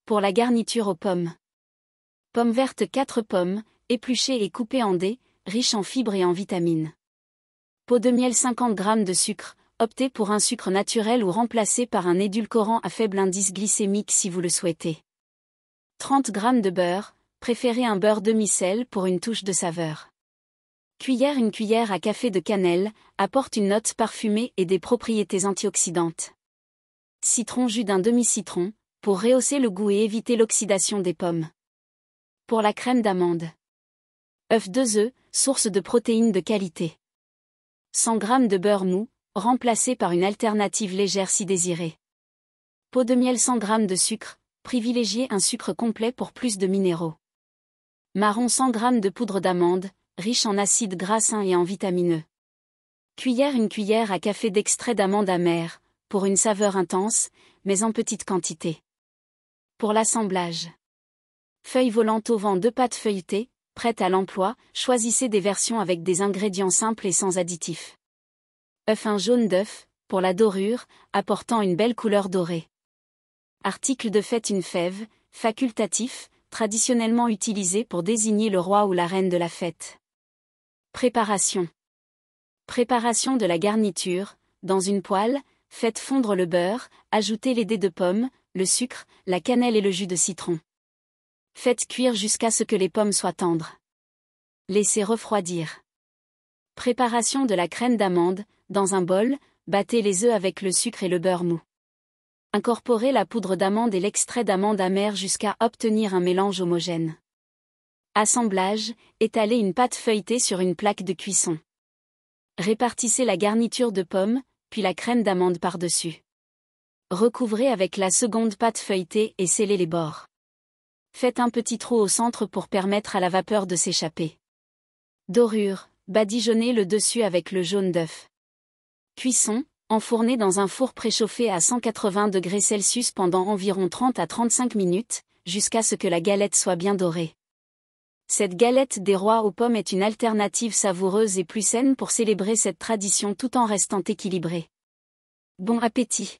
Pour la garniture aux pommes. Pommes vertes 4 pommes, épluchées et coupées en dés, riches en fibres et en vitamines. Pot de miel 50 g de sucre, optez pour un sucre naturel ou remplacé par un édulcorant à faible indice glycémique si vous le souhaitez. 30 g de beurre, préférez un beurre demi-sel pour une touche de saveur. Une cuillère à café de cannelle, apporte une note parfumée et des propriétés antioxydantes. Jus d'un demi-citron, pour rehausser le goût et éviter l'oxydation des pommes. Pour la crème d'amande. 2 œufs, source de protéines de qualité. 100 g de beurre mou, remplacé par une alternative légère si désiré. Pot de miel 100 g de sucre, privilégiez un sucre complet pour plus de minéraux. Marron 100 g de poudre d'amande, riche en acides gras sains et en vitamines E. Une cuillère à café d'extrait d'amande amère, pour une saveur intense, mais en petite quantité. Pour l'assemblage. Feuilles volantes au vent 2 pâtes feuilletées, prêtes à l'emploi, choisissez des versions avec des ingrédients simples et sans additifs. Un jaune d'œuf, pour la dorure, apportant une belle couleur dorée. Article de fête une fève, facultatif, traditionnellement utilisé pour désigner le roi ou la reine de la fête. Préparation. Préparation de la garniture. Dans une poêle, faites fondre le beurre, ajoutez les dés de pommes, le sucre, la cannelle et le jus de citron. Faites cuire jusqu'à ce que les pommes soient tendres. Laissez refroidir. Préparation de la crème d'amande. Dans un bol, battez les œufs avec le sucre et le beurre mou. Incorporez la poudre d'amande et l'extrait d'amande amère jusqu'à obtenir un mélange homogène. Assemblage, étalez une pâte feuilletée sur une plaque de cuisson. Répartissez la garniture de pommes, puis la crème d'amande par-dessus. Recouvrez avec la seconde pâte feuilletée et scellez les bords. Faites un petit trou au centre pour permettre à la vapeur de s'échapper. Dorure, badigeonnez le dessus avec le jaune d'œuf. Cuisson, enfournez dans un four préchauffé à 180°C pendant environ 30 à 35 minutes, jusqu'à ce que la galette soit bien dorée. Cette galette des rois aux pommes est une alternative savoureuse et plus saine pour célébrer cette tradition tout en restant équilibrée. Bon appétit!